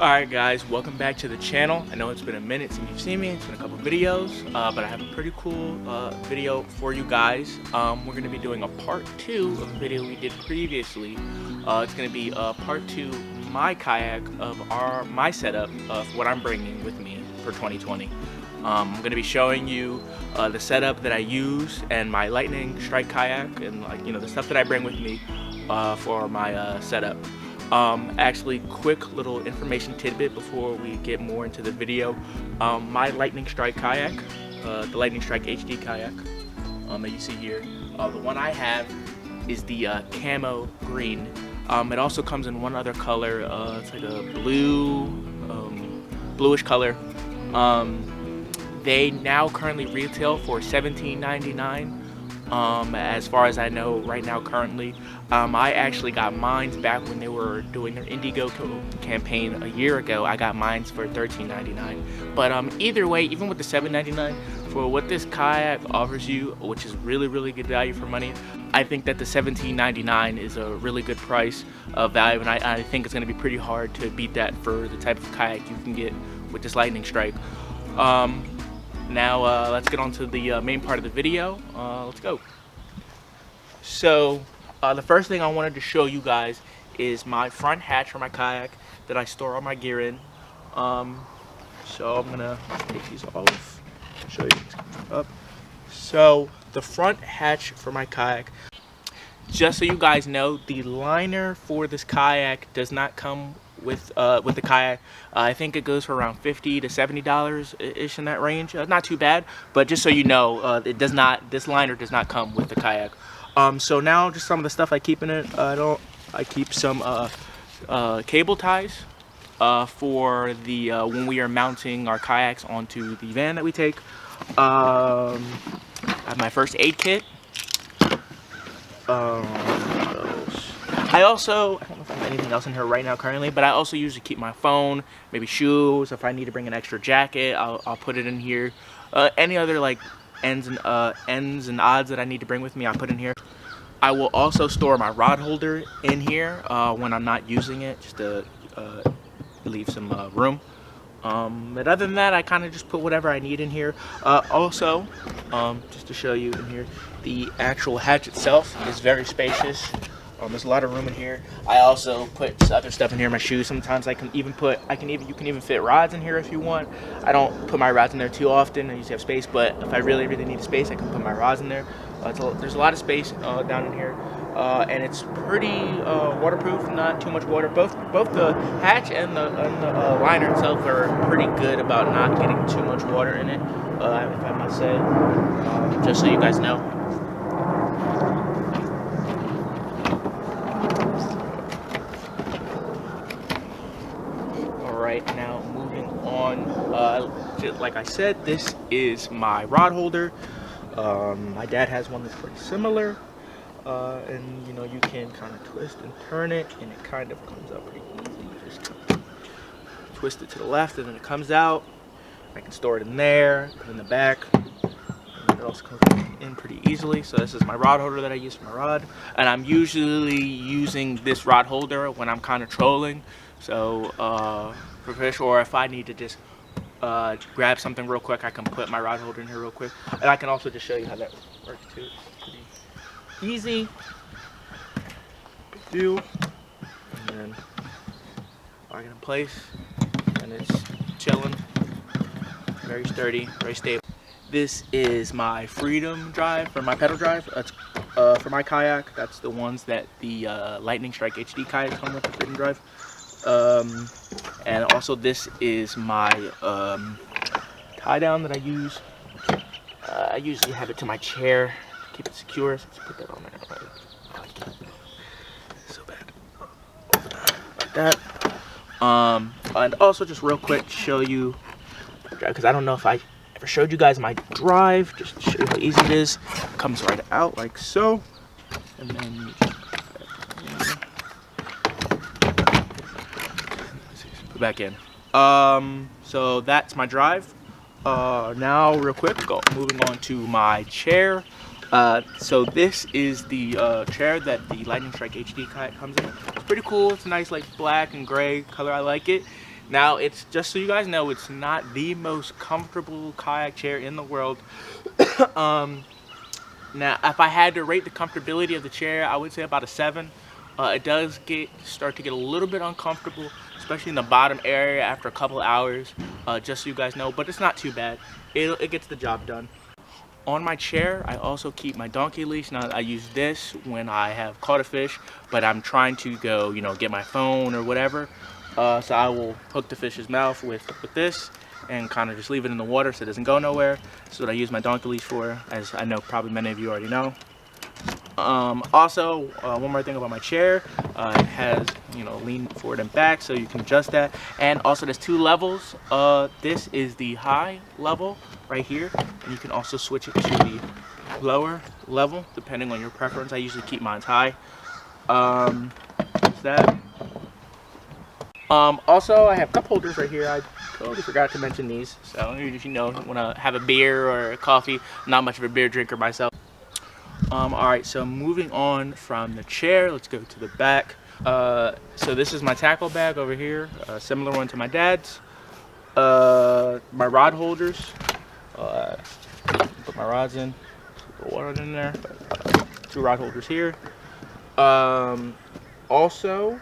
Alright guys, welcome back to the channel. I know it's been a minute since you've seen me. It's been a couple videos, but I have a pretty cool video for you guys. We're going to be doing a part 2 of a video we did previously. It's going to be part 2 my kayak of my setup of what I'm bringing with me for 2020. I'm going to be showing you the setup that I use and my Lightning Strike kayak and the stuff that I bring with me for my setup. Actually, quick little information tidbit before we get more into the video. My Lightning Strike kayak, the Lightning Strike HD kayak that you see here, the one I have is the camo green. It also comes in one other color. It's like a bluish color. They now currently retail for $17.99. As far as I know right now currently. I actually got mines back when they were doing their Indigo campaign a year ago. I got mines for $13.99. But either way, even with the $7.99, for what this kayak offers you, which is really good value for money, I think that the $17.99 is a really good price of value, and I think it's going to be pretty hard to beat that for the type of kayak you can get with this Lightning Strike. Now let's get on to the main part of the video. Let's go. So the first thing I wanted to show you guys is my front hatch for my kayak that I store all my gear in. So I'm gonna take these off, show you up. So the front hatch for my kayak, just so you guys know, the liner for this kayak does not come with the kayak. I think it goes for around $50 to $70 ish in that range. Not too bad, but just so you know, it does not. This liner does not come with the kayak. So now just some of the stuff I keep in it. I keep some cable ties for the when we are mounting our kayaks onto the van that we take. I have my first aid kit. I don't know if I have anything else in here right now currently, but I also usually keep my phone, maybe shoes. If I need to bring an extra jacket, I'll put it in here. Any other like ends and odds that I need to bring with me, I put in here. I will also store my rod holder in here when I'm not using it, just to leave some room. But other than that, I kind of just put whatever I need in here. Also, just to show you in here, the actual hatch itself is very spacious. There's a lot of room in here. I also put other stuff in here, my shoes. Sometimes you can even fit rods in here if you want. I don't put my rods in there too often. I usually have space, but if I really need space, I can put my rods in there. There's a lot of space down in here, and it's pretty waterproof. Not too much water. Both the hatch and the liner itself are pretty good about not getting too much water in it. If I must say, just so you guys know. Now moving on, like I said, this is my rod holder. My dad has one that's pretty similar, and you can kind of twist and turn it, and it kind of comes out pretty easy. You just twist it to the left, and then it comes out. I can store it in there, put it in the back, and it also comes in pretty easily. So this is my rod holder that I use for my rod, and I'm usually using this rod holder when I'm kind of trolling. So for fish, or if I need to just grab something real quick, I can put my rod holder in here real quick. And I can also just show you how that works too. It's pretty easy. And then lock it in place, and it's chilling. Very sturdy, very stable. This is my Freedom drive, for my pedal drive. That's for my kayak. That's the ones that the Lightning Strike HD kayak come with, the Freedom drive. And also this is my tie down that I use. I usually have it to my chair to keep it secure. So let's put that on there. So bad. Like that. And also just real quick to show you, because I don't know if I ever showed you guys my drive, just to show you how easy it is. It comes right out like so, and then you just back in. So that's my drive. Now real quick, moving on to my chair. So this is the chair that the Lightning Strike HD kayak comes in. It's pretty cool. It's a nice like black and gray color. I like it. Now, it's just so you guys know, it's not the most comfortable kayak chair in the world. Now, if I had to rate the comfortability of the chair, I would say about a 7. It does start to get a little bit uncomfortable, especially in the bottom area after a couple hours, just so you guys know, but it's not too bad. It gets the job done. On my chair, I also keep my donkey leash. Now, I use this when I have caught a fish, but I'm trying to go, you know, get my phone or whatever. So I will hook the fish's mouth with this and kind of just leave it in the water so it doesn't go nowhere. That's what I use my donkey leash for, as I know probably many of you already know. Also, one more thing about my chair, it has, you know, lean forward and back, so you can adjust that. And also there's 2 levels. This is the high level right here, and you can also switch it to the lower level depending on your preference. I usually keep mine high. That's that. Also, I have cup holders right here. I totally forgot to mention these. So if you know, want to have a beer or a coffee, not much of a beer drinker myself. Alright, so moving on from the chair, let's go to the back. So this is my tackle bag over here, a similar one to my dad's. My rod holders, put my rods in, put water in there, 2 rod holders here. Also,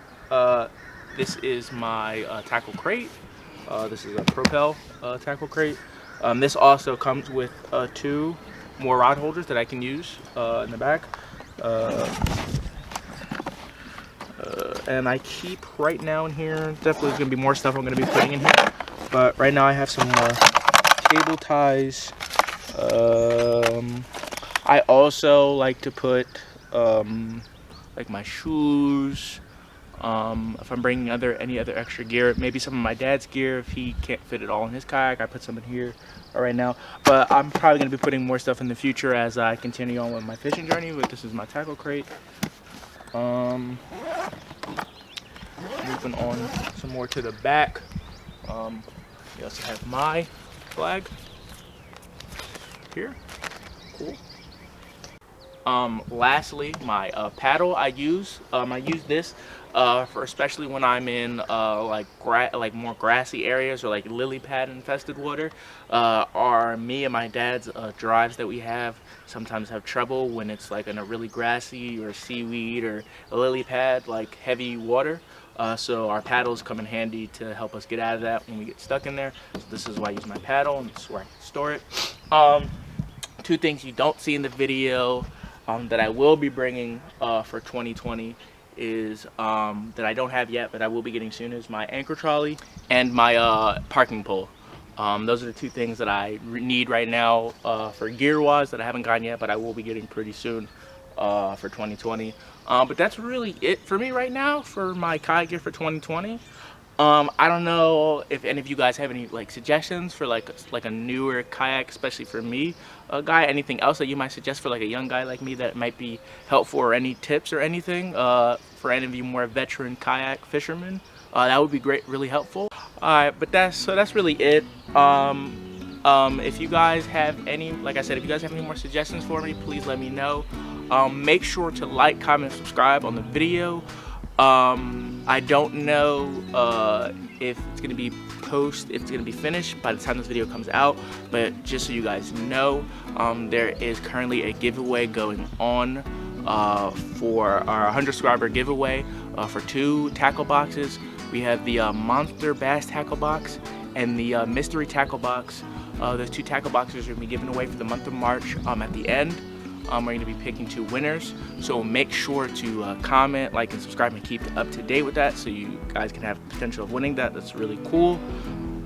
this is my tackle crate. This is a Propel tackle crate. This also comes with 2 more rod holders that I can use in the back. And I keep right now in here, definitely going to be more stuff I'm going to be putting in here. But right now I have some cable ties. I also like to put like my shoes. If I'm bringing any other extra gear, maybe some of my dad's gear, if he can't fit it all in his kayak, I put some in here right now. But I'm probably going to be putting more stuff in the future as I continue on with my fishing journey. But this is my tackle crate. Moving on some more to the back. You also have my flag here. Cool. Lastly, my paddle I use this for especially when I'm in like more grassy areas or like lily pad infested water. Or me and my dad's drives that we have sometimes have trouble when it's like in a really grassy or seaweed or a lily pad, like heavy water. So our paddles come in handy to help us get out of that when we get stuck in there. So this is why I use my paddle, and this is where I can store it. 2 things you don't see in the video that I will be bringing for 2020 is that I don't have yet, but I will be getting soon, is my anchor trolley and my parking pole. Those are the 2 things that I need right now for gear-wise that I haven't gotten yet, but I will be getting pretty soon for 2020. But that's really it for me right now for my kayak gear for 2020. I don't know if any of you guys have any like suggestions for like a newer kayak, especially for me, guy. Anything else that you might suggest for like a young guy like me that might be helpful, or any tips or anything for any of you more veteran kayak fishermen? That would be great, really helpful. Alright, but that's really it. If you guys have any, like I said, if you guys have any more suggestions for me, please let me know. Make sure to like, comment, and subscribe on the video. I don't know if it's going to be if it's going to be finished by the time this video comes out, but just so you guys know, there is currently a giveaway going on for our 100 subscriber giveaway for 2 tackle boxes. We have the Monster Bass tackle box and the Mystery tackle box. Those 2 tackle boxes are going to be given away for the month of March at the end. We're going to be picking 2 winners, so make sure to comment, like, and subscribe, and keep up to date with that so you guys can have the potential of winning that. That's really cool.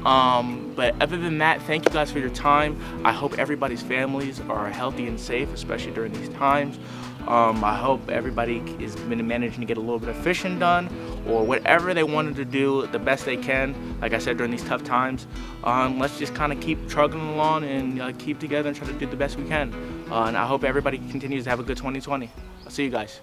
But other than that, thank you guys for your time. I hope everybody's families are healthy and safe, especially during these times. I hope everybody is managing to get a little bit of fishing done, or whatever they wanted to do the best they can, like I said, during these tough times. Let's just kind of keep trugging along and keep together and try to do the best we can. And I hope everybody continues to have a good 2020. I'll see you guys.